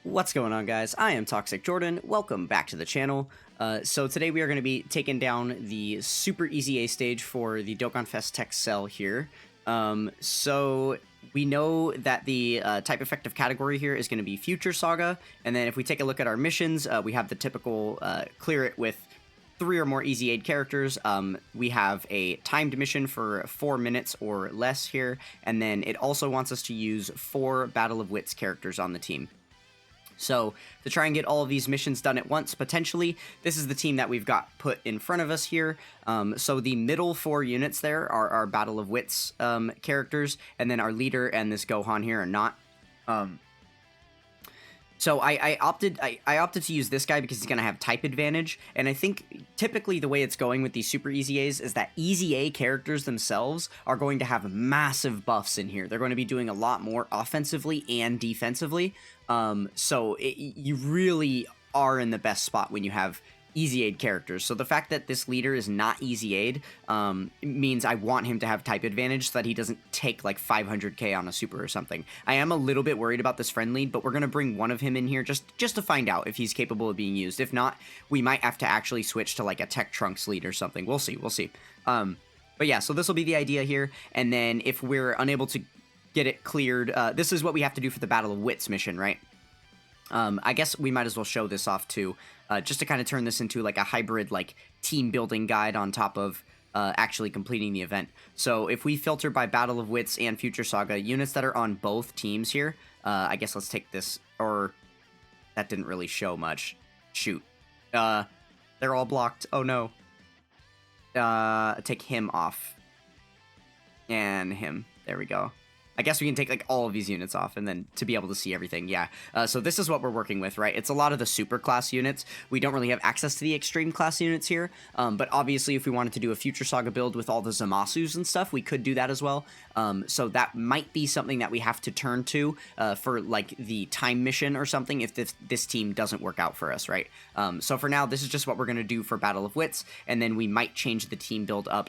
What's going on, guys? I am Toxic Jordan. Welcome back to the channel. So today we are going to be taking down the super easy A stage for the Dokkan Fest Tech Cell here. So we know that the type effective category here is going to be Future Saga, and then if we take a look at our missions, we have the typical clear it with 3 or more easy aid characters. We have a timed mission for 4 minutes or less here, and then it also wants us to use 4 Battle of Wits characters on the team. So, to try and get all of these missions done at once, potentially, this is the team that we've got put in front of us here. So the middle 4 units there are our Battle of Wits characters, and then our leader and this Gohan here are not. So I opted to use this guy because he's going to have type advantage, and I think typically the way it's going with these super easy A's is that easy A characters themselves are going to have massive buffs in here. They're going to be doing a lot more offensively and defensively, so you really are in the best spot when you have easy aid characters. So the fact that this leader is not easy aid means I want him to have type advantage so that he doesn't take like 500k on a super or something. I am a little bit worried about this friend lead, but we're going to bring one of him in here just to find out if he's capable of being used. If not, we might have to actually switch to like a Tech Trunks lead or something. We'll see. But yeah, so this will be the idea here. And then if we're unable to get it cleared, this is what we have to do for the Battle of Wits mission, right? I guess we might as well show this off too, just to kind of turn this into like a hybrid like team building guide on top of actually completing the event. So if we filter by Battle of Wits and Future Saga, units that are on both teams here, I guess let's take this, or that didn't really show much. Shoot. They're all blocked. Oh no. Take him off. And him. There we go. I guess we can take like all of these units off and then to be able to see everything. Yeah. So this is what we're working with, right? It's a lot of the super class units. We don't really have access to the extreme class units here. But obviously if we wanted to do a Future Saga build with all the Zamasus and stuff, we could do that as well. So that might be something that we have to turn to for like the time mission or something if this team doesn't work out for us, right? So for now, this is just what we're going to do for Battle of Wits. And then we might change the team build up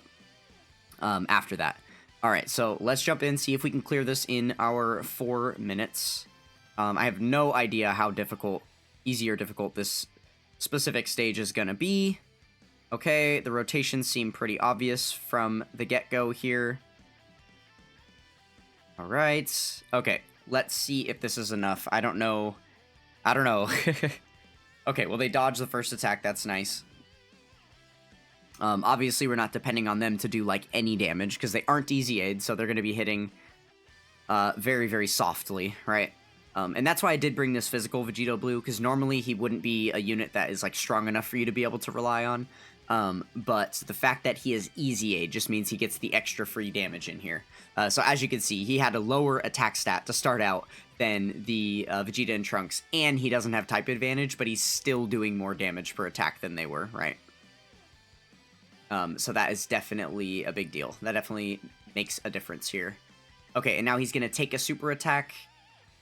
after that. Alright, so let's jump in, see if we can clear this in our 4 minutes. I have no idea how difficult, easy or difficult this specific stage is going to be. Okay, the rotations seem pretty obvious from the get-go here. Alright, okay, let's see if this is enough. I don't know. Okay, well they dodged the first attack, that's nice. Obviously, we're not depending on them to do, like, any damage, because they aren't easy aid, so they're going to be hitting very, very softly, right? And that's why I did bring this physical Vegito Blue, because normally he wouldn't be a unit that is, like, strong enough for you to be able to rely on. But the fact that he is easy aid just means he gets the extra free damage in here. So as you can see, he had a lower attack stat to start out than the Vegeta and Trunks, and he doesn't have type advantage, but he's still doing more damage per attack than they were, right? So that is definitely a big deal. That definitely makes a difference here. Okay, and now he's going to take a super attack.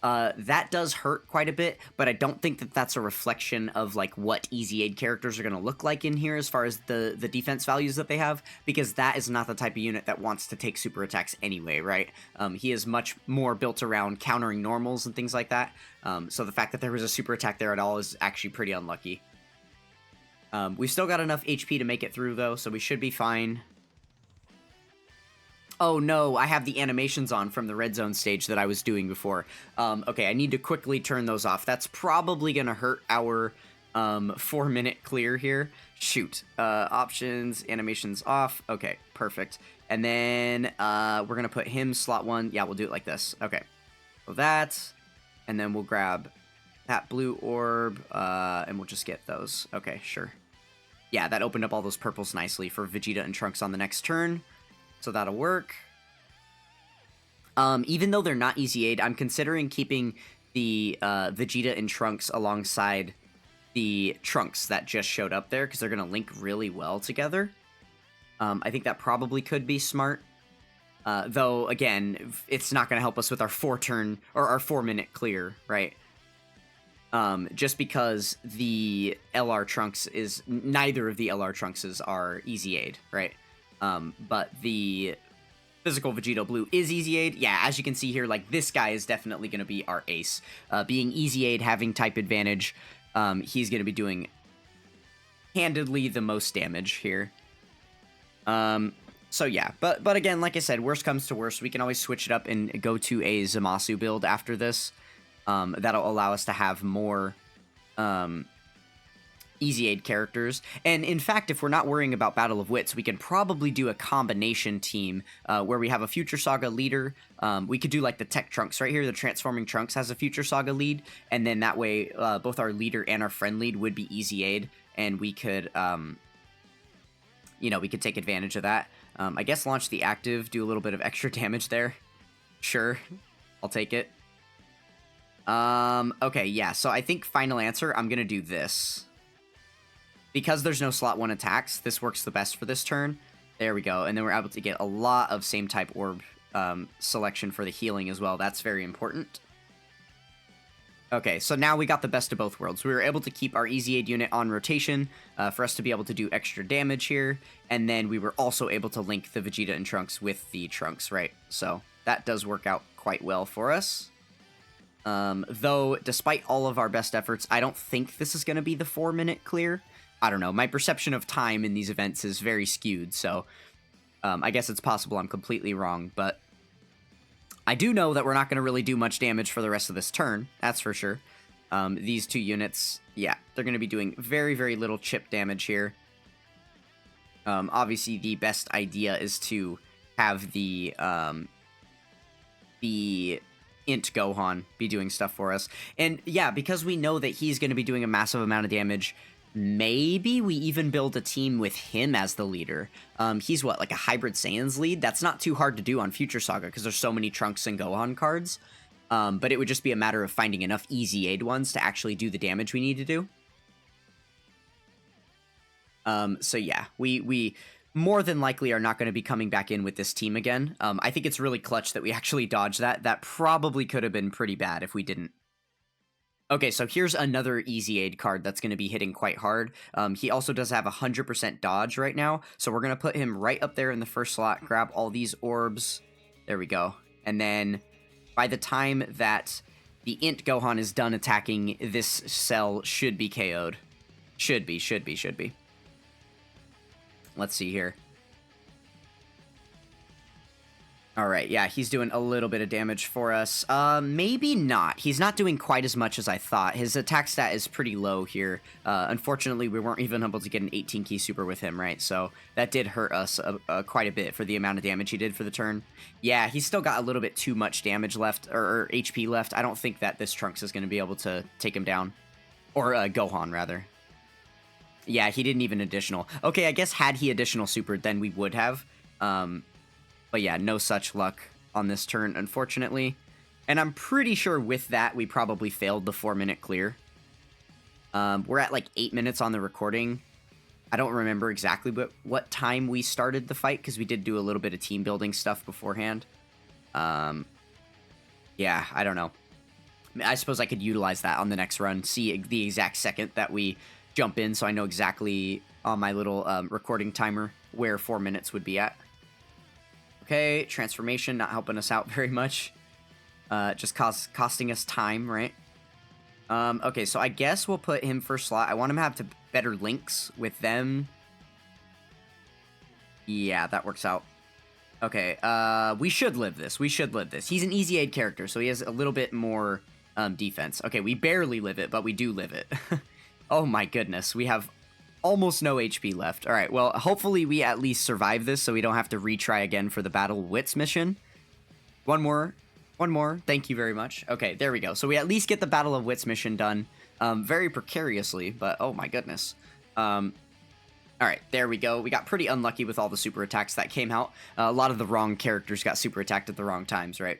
That does hurt quite a bit, but I don't think that that's a reflection of, like, what easy aid characters are going to look like in here as far as the defense values that they have, because that is not the type of unit that wants to take super attacks anyway, right? He is much more built around countering normals and things like that. So the fact that there was a super attack there at all is actually pretty unlucky. We've still got enough HP to make it through, though, so we should be fine. Oh, no, I have the animations on from the Red Zone stage that I was doing before. Okay, I need to quickly turn those off. That's probably going to hurt our 4-minute clear here. Shoot. Options, animations off. Okay, perfect. And then we're going to put him slot 1. Yeah, we'll do it like this. Okay, so that, and then we'll grab that blue orb, and we'll just get those. Okay, sure. Yeah, that opened up all those purples nicely for Vegeta and Trunks on the next turn. So that'll work. Even though they're not easy aid, I'm considering keeping the Vegeta and Trunks alongside the Trunks that just showed up there, because they're going to link really well together. I think that probably could be smart. Though, again, it's not going to help us with our 4-turn, or our 4-minute clear, right? Just because the LR Trunks is, neither of the LR Trunkses are easy aid, right? But the Physical Vegito Blue is Easy Aid. Yeah, as you can see here, like, this guy is definitely going to be our ace. Being Easy Aid, having type advantage, he's going to be doing handedly the most damage here. So yeah, but again, like I said, worst comes to worst, we can always switch it up and go to a Zamasu build after this. That'll allow us to have more Easy Aid characters. And in fact, if we're not worrying about Battle of Wits, we can probably do a combination team where we have a Future Saga leader. We could do like the Tech Trunks right here. The Transforming Trunks has a Future Saga lead. And then that way, both our leader and our friend lead would be Easy Aid. And we could, you know, we could take advantage of that. I guess launch the active, do a little bit of extra damage there. Sure, I'll take it. Okay, yeah, so I think final answer, I'm gonna do this. Because there's no slot 1 attacks, this works the best for this turn. There we go, and then we're able to get a lot of same type orb selection for the healing as well. That's very important. Okay, so now we got the best of both worlds. We were able to keep our Easy Aid unit on rotation for us to be able to do extra damage here, and then we were also able to link the Vegeta and Trunks with the Trunks, right? So that does work out quite well for us. Though, despite all of our best efforts, I don't think this is going to be the 4-minute clear. I don't know, my perception of time in these events is very skewed, so I guess it's possible I'm completely wrong, but I do know that we're not going to really do much damage for the rest of this turn, that's for sure. These two units, yeah, they're going to be doing very, very little chip damage here. Obviously, the best idea is to have the Int Gohan be doing stuff for us. And yeah, because we know that he's going to be doing a massive amount of damage, maybe we even build a team with him as the leader. He's what, like a Hybrid Saiyans lead? That's not too hard to do on Future Saga because there's so many Trunks and Gohan cards. But it would just be a matter of finding enough Easy Aid ones to actually do the damage we need to do. So yeah, we more than likely are not going to be coming back in with this team again. I think it's really clutch that we actually dodged that. That probably could have been pretty bad if we didn't. Okay, so here's another Easy Aid card that's going to be hitting quite hard. He also does have 100% dodge right now, so we're going to put him right up there in the first slot, grab all these orbs. There we go. And then by the time that the Int Gohan is done attacking, this cell should be KO'd. Should be. Let's see here. Alright, yeah, he's doing a little bit of damage for us. Maybe not. He's not doing quite as much as I thought. His attack stat is pretty low here. Unfortunately, we weren't even able to get an 18-key super with him, right? So that did hurt us quite a bit for the amount of damage he did for the turn. Yeah, he's still got a little bit too much damage left, or HP left. I don't think that this Trunks is going to be able to take him down. Or Gohan, rather. Yeah, he didn't even additional. Okay, I guess had he additional supered, then we would have. But yeah, no such luck on this turn, unfortunately. And I'm pretty sure with that, we probably failed the 4-minute clear. We're at like 8 minutes on the recording. I don't remember exactly what time we started the fight, because we did do a little bit of team building stuff beforehand. Yeah, I don't know. I suppose I could utilize that on the next run, see the exact second that we jump in, so I know exactly on my little recording timer where 4 minutes would be at. Okay, transformation not helping us out very much. Just costing us time, right? Okay, so I guess we'll put him first slot. I want him to have better links with them. Yeah, that works out. Okay, we should live this. He's an Easy Aid character, so he has a little bit more defense. Okay, we barely live it, but we do live it. Oh my goodness, we have almost no HP left. All right, well, hopefully we at least survive this so we don't have to retry again for the Battle of Wits mission. One more. Thank you very much. Okay, there we go. So we at least get the Battle of Wits mission done very precariously, but oh my goodness. All right, there we go. We got pretty unlucky with all the super attacks that came out. A lot of the wrong characters got super attacked at the wrong times, right?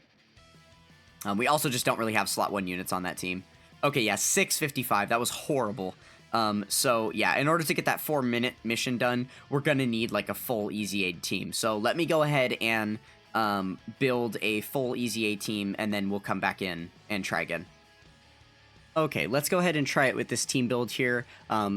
We also just don't really have slot 1 units on that team. Okay, yeah, 655. That was horrible. So yeah, in order to get that 4-minute mission done, we're gonna need like a full Easy Aid team. So let me go ahead and build a full Easy Aid team, and then we'll come back in and try again. Okay, let's go ahead and try it with this team build here.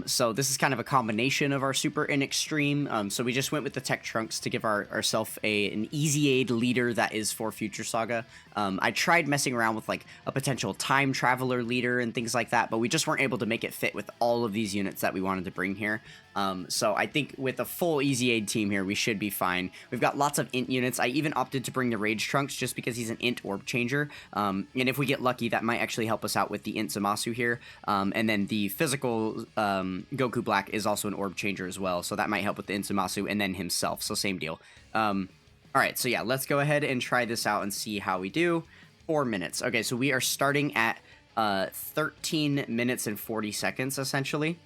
So this is kind of a combination of our super and extreme. So we just went with the tech trunks to give ourselves an easy aid leader that is for Future Saga. I tried messing around with like a potential time traveler leader and things like that, but we just weren't able to make it fit with all of these units that we wanted to bring here. So I think with a full easy aid team here, we should be fine. We've got lots of int units. I even opted to bring the Rage Trunks just because he's an int orb changer. And if we get lucky, that might actually help us out with the int Zamasu here. And then the physical Goku Black is also an orb changer as well. So that might help with the int Zamasu and then himself. So same deal. All right, so yeah, let's go ahead and try this out and see how we do. 4 minutes. Okay, so we are starting at 13 minutes and 40 seconds, essentially.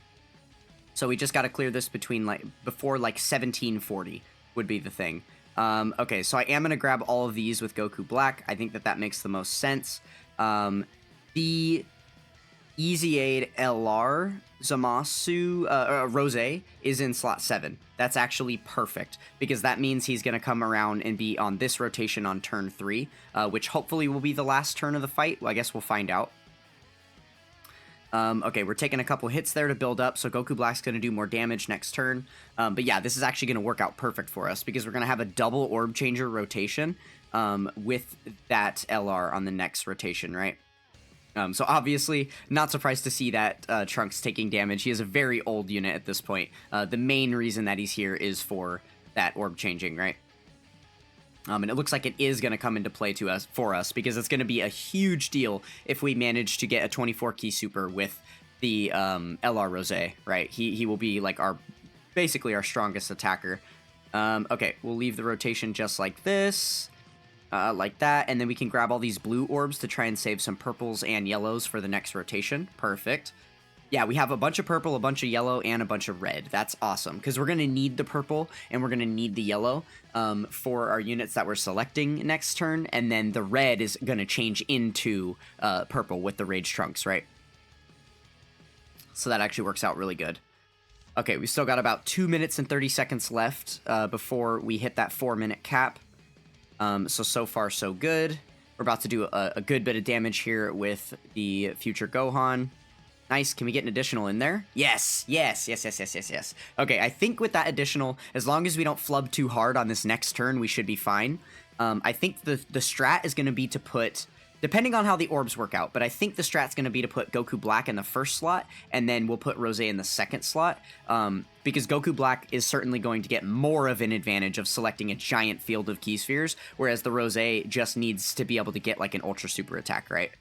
So we just got to clear this before 1740 would be the thing. Okay, so I am going to grab all of these with Goku Black. I think that makes the most sense. The Easy Aid LR Zamasu Rose is in slot 7. That's actually perfect because that means he's going to come around and be on this rotation on turn 3, which hopefully will be the last turn of the fight. Well, I guess we'll find out. Okay, we're taking a couple hits there to build up, so Goku Black's going to do more damage next turn. But yeah, this is actually going to work out perfect for us because we're going to have a double orb changer rotation with that LR on the next rotation, right? So obviously, not surprised to see that Trunks taking damage. He is a very old unit at this point. The main reason that he's here is for that orb changing, right? And it looks like it is going to come into play for us because it's going to be a huge deal if we manage to get a 24 key super with the LR Rose, right? He will be like basically our strongest attacker. Okay, we'll leave the rotation just like this, like that, and then we can grab all these blue orbs to try and save some purples and yellows for the next rotation. Perfect. Yeah, we have a bunch of purple, a bunch of yellow, and a bunch of red. That's awesome, because we're going to need the purple, and we're going to need the yellow for our units that we're selecting next turn, and then the red is going to change into purple with the Rage Trunks, right? So that actually works out really good. Okay, we still got about 2 minutes and 30 seconds left before we hit that 4-minute cap. So far, so good. We're about to do a good bit of damage here with the Future Gohan. Nice. Can we get an additional in there? Yes. Okay, I think with that additional, as long as we don't flub too hard on this next turn, we should be fine. I think the strat is going to be to put, depending on how the orbs work out, but I think the strat's going to be to put Goku Black in the first slot, and then we'll put Rose in the second slot, because Goku Black is certainly going to get more of an advantage of selecting a giant field of key spheres, whereas the Rose just needs to be able to get like an ultra super attack, right?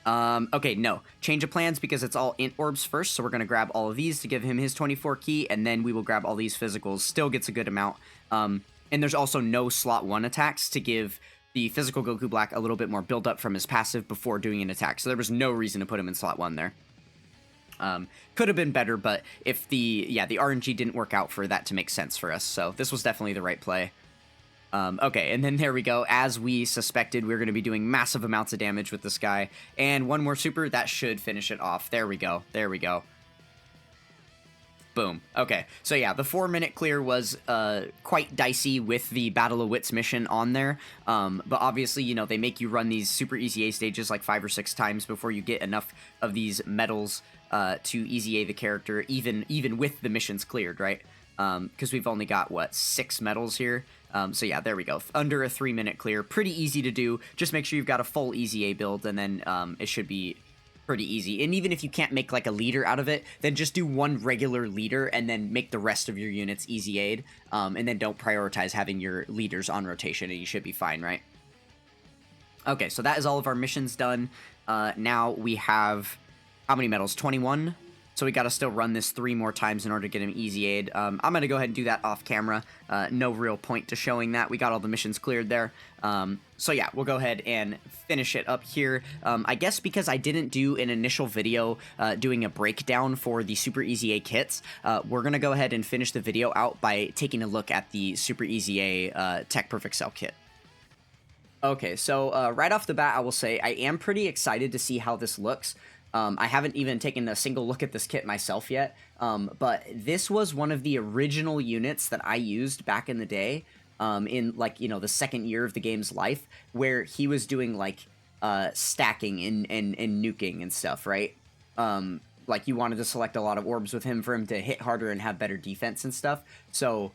Okay, no. Change of plans because it's all int orbs first, so we're going to grab all of these to give him his 24 key, and then we will grab all these physicals. Still gets a good amount. And there's also no slot 1 attacks to give the physical Goku Black a little bit more build up from his passive before doing an attack, so there was no reason to put him in slot 1 there. Could have been better, but if the RNG didn't work out for that to make sense for us, so this was definitely the right play. Okay, and then there we go. As we suspected, we're going to be doing massive amounts of damage with this guy. And one more super, that should finish it off. There we go. There we go. Boom. Okay, so yeah, the 4-minute clear was quite dicey with the Battle of Wits mission on there. But obviously, you know, they make you run these super easy A stages like 5 or 6 times before you get enough of these medals to easy A the character, even with the missions cleared, right? Because we've only got, what, 6 medals here? So yeah, there we go. Under a 3-minute clear. Pretty easy to do. Just make sure you've got a full easy A build, and then it should be pretty easy. And even if you can't make like a leader out of it, then just do one regular leader and then make the rest of your units easy aid. And then don't prioritize having your leaders on rotation, and you should be fine, right? Okay, so that is all of our missions done. Now we have, how many medals? 21? So we got to still run this 3 more times in order to get him easy aid. I'm going to go ahead and do that off camera. No real point to showing that. We got all the missions cleared there. So yeah, we'll go ahead and finish it up here. I guess because I didn't do an initial video doing a breakdown for the Super Easy A kits, we're going to go ahead and finish the video out by taking a look at the Super Easy A Tech Perfect Cell kit. Okay, so right off the bat, I will say I am pretty excited to see how this looks. I haven't even taken a single look at this kit myself yet, but this was one of the original units that I used back in the day, in, like, you know, the second year of the game's life, where he was doing, like, stacking and nuking and stuff, right? Like, you wanted to select a lot of orbs with him for him to hit harder and have better defense and stuff. So,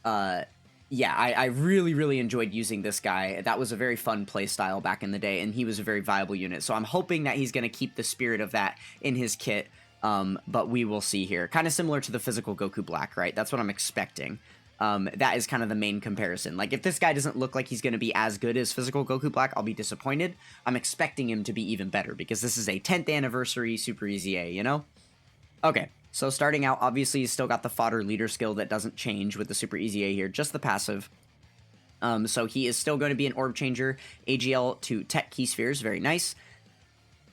yeah, I really, really enjoyed using this guy. That was a very fun play style back in the day, and he was a very viable unit. So I'm hoping that he's going to keep the spirit of that in his kit, but we will see here. Kind of similar to the physical Goku Black, right? That's what I'm expecting. That is kind of the main comparison. Like, if this guy doesn't look like he's going to be as good as physical Goku Black, I'll be disappointed. I'm expecting him to be even better, because this is a 10th anniversary Super Easy A, you know? Okay, so starting out, obviously, he's still got the fodder leader skill that doesn't change with the Super Easy A here, just the passive. So he is still going to be an orb changer, AGL to TEQ key spheres, very nice.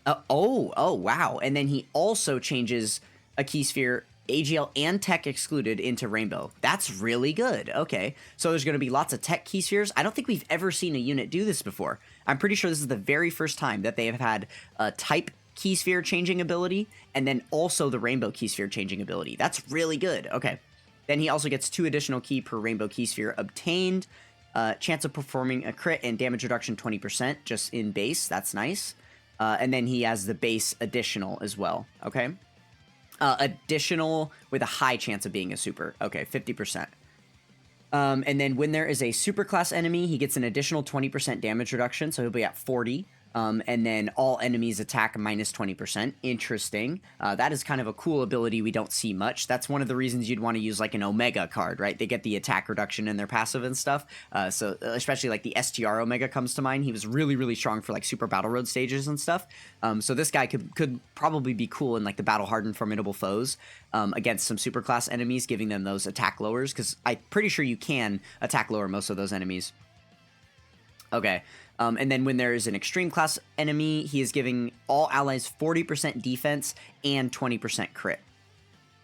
Oh, wow. And then he also changes a key sphere, AGL and TEQ excluded, into rainbow. That's really good. Okay, so there's going to be lots of TEQ key spheres. I don't think we've ever seen a unit do this before. I'm pretty sure this is the very first time that they have had a type key sphere changing ability, and then also the rainbow key sphere changing ability. That's really good. Okay, then he also gets 2 additional key per rainbow key sphere obtained. Chance of performing a crit and damage reduction 20% just in base. That's nice. And then he has the base additional as well. Okay. Additional with a high chance of being a super. Okay, 50%. And then when there is a super class enemy, he gets an additional 20% damage reduction, so he'll be at 40. And then all enemies attack minus 20%. Interesting. That is kind of a cool ability we don't see much. That's one of the reasons you'd want to use like an Omega card, right? They get the attack reduction in their passive and stuff. So especially like the STR Omega comes to mind. He was really, really strong for like Super Battle Road stages and stuff. So this guy could probably be cool in like the Battle Hardened Formidable Foes against some super class enemies, giving them those attack lowers, because I'm pretty sure you can attack lower most of those enemies. Okay. And then when there is an extreme class enemy, he is giving all allies 40% defense and 20% crit.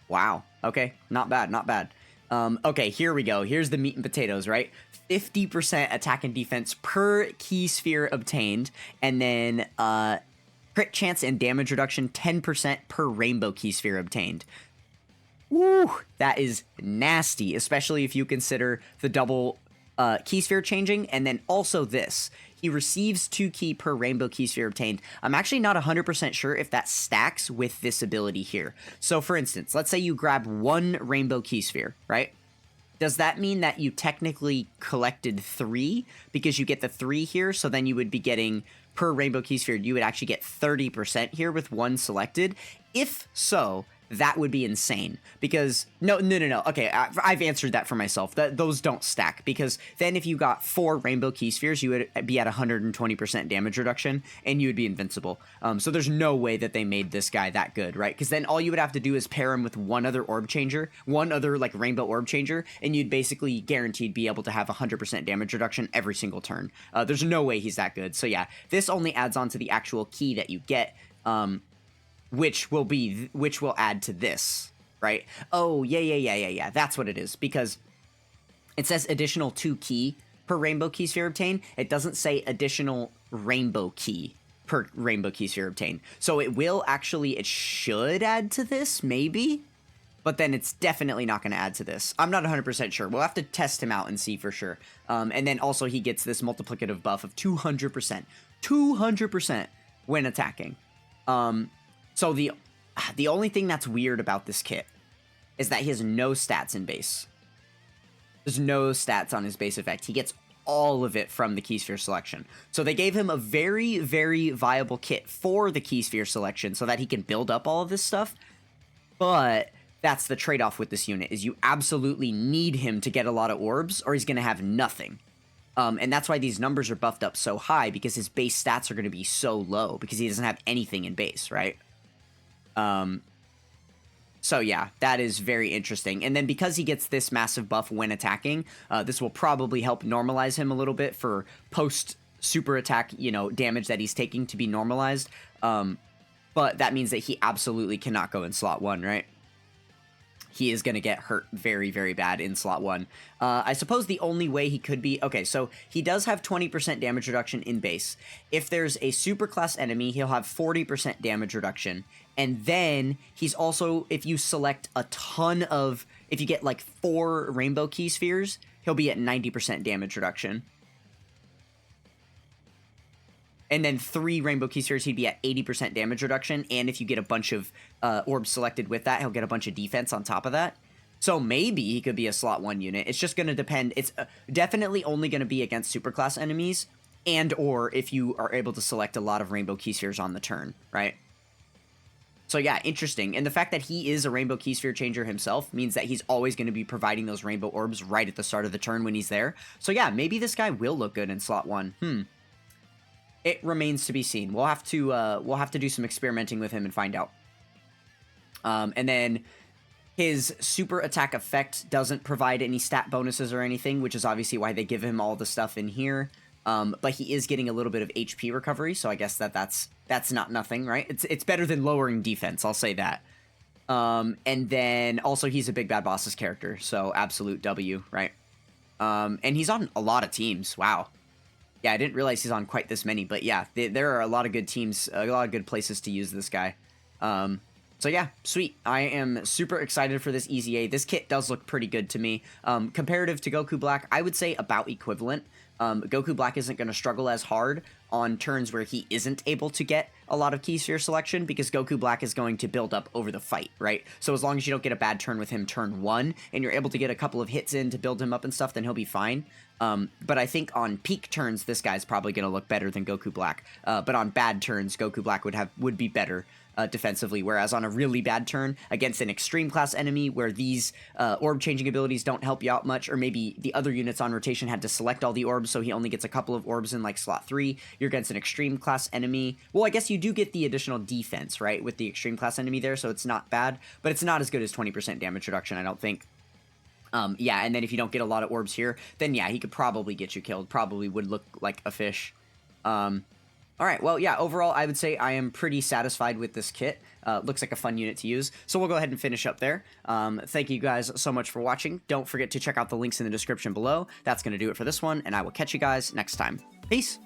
Wow. Okay. Not bad. Not bad. Okay, here we go. Here's the meat and potatoes, right? 50% attack and defense per key sphere obtained. And then crit chance and damage reduction 10% per rainbow key sphere obtained. Woo! That is nasty, especially if you consider the double key sphere changing, and then also this. He receives 2 key per rainbow key sphere obtained. I'm actually not 100% sure if that stacks with this ability here. So for instance, let's say you grab 1 rainbow key sphere, right? Does that mean that you technically collected 3 because you get the 3 here? So then you would be getting per rainbow key sphere, you would actually get 30% here with 1 selected. If so, that would be insane, because no. Okay, I've answered that for myself. Those don't stack, because then if you got 4 rainbow key spheres, you would be at 120% damage reduction, and you would be invincible. So there's no way that they made this guy that good, right? Because then all you would have to do is pair him with one other orb changer, one other like rainbow orb changer, and you'd basically guaranteed be able to have 100% damage reduction every single turn. There's no way he's that good. So yeah, this only adds on to the actual key that you get. Which will add to this, right? Oh, yeah. That's what it is, because it says additional 2 key per rainbow key sphere obtained. It doesn't say additional rainbow key per rainbow key sphere obtained. So it should add to this, maybe, but then it's definitely not going to add to this. I'm not 100% sure. We'll have to test him out and see for sure. And then also he gets this multiplicative buff of 200% when attacking. So the only thing that's weird about this kit is that he has no stats in base. There's no stats on his base effect. He gets all of it from the key sphere selection. So they gave him a very, very viable kit for the key sphere selection so that he can build up all of this stuff. But that's the trade-off with this unit, is you absolutely need him to get a lot of orbs, or he's going to have nothing. And that's why these numbers are buffed up so high, because his base stats are going to be so low, because he doesn't have anything in base, right? So yeah, that is very interesting. And then because he gets this massive buff when attacking, this will probably help normalize him a little bit for post super attack, damage that he's taking to be normalized. But that means that he absolutely cannot go in slot 1, right? He is going to get hurt very, very bad in slot 1. I suppose the only way he could be... Okay, so he does have 20% damage reduction in base. If there's a super class enemy, he'll have 40% damage reduction. And then he's also... If you select a ton of... If you get like 4 rainbow key spheres, he'll be at 90% damage reduction. And then 3 Rainbow Key Spheres, he'd be at 80% damage reduction. And if you get a bunch of orbs selected with that, he'll get a bunch of defense on top of that. So maybe he could be a slot 1 unit. It's just going to depend. It's definitely only going to be against superclass enemies, and or if you are able to select a lot of Rainbow Key Spheres on the turn, right? So yeah, interesting. And the fact that he is a Rainbow Key Sphere changer himself means that he's always going to be providing those rainbow orbs right at the start of the turn when he's there. So yeah, maybe this guy will look good in slot 1. It remains to be seen. We'll have to do some experimenting with him and find out. And then his super attack effect doesn't provide any stat bonuses or anything, which is obviously why they give him all the stuff in here. But he is getting a little bit of HP recovery, so I guess that's not nothing, right? It's better than lowering defense, I'll say that. And then also he's a big bad boss's character, so absolute W, right? And he's on a lot of teams. Wow. Yeah, I didn't realize he's on quite this many, but yeah, there are a lot of good teams, a lot of good places to use this guy. So yeah, sweet. I am super excited for this EZA. This kit does look pretty good to me. Comparative to Goku Black, I would say about equivalent. Goku Black isn't going to struggle as hard on turns where he isn't able to get a lot of Key Sphere selection, because Goku Black is going to build up over the fight, right? So as long as you don't get a bad turn with him turn 1, and you're able to get a couple of hits in to build him up and stuff, then he'll be fine. But I think on peak turns, this guy's probably going to look better than Goku Black. But on bad turns, Goku Black would be better defensively, whereas on a really bad turn against an extreme class enemy where these orb changing abilities don't help you out much, or maybe the other units on rotation had to select all the orbs, so he only gets a couple of orbs in like slot 3, you're against an extreme class enemy. Well, I guess you do get the additional defense, right, with the extreme class enemy there, so it's not bad, but it's not as good as 20% damage reduction, I don't think. Yeah, and then if you don't get a lot of orbs here, then yeah, he could probably get you killed, probably would look like a fish. Alright, well, yeah, overall, I would say I am pretty satisfied with this kit. Looks like a fun unit to use. So we'll go ahead and finish up there. Thank you guys so much for watching. Don't forget to check out the links in the description below. That's going to do it for this one, and I will catch you guys next time. Peace!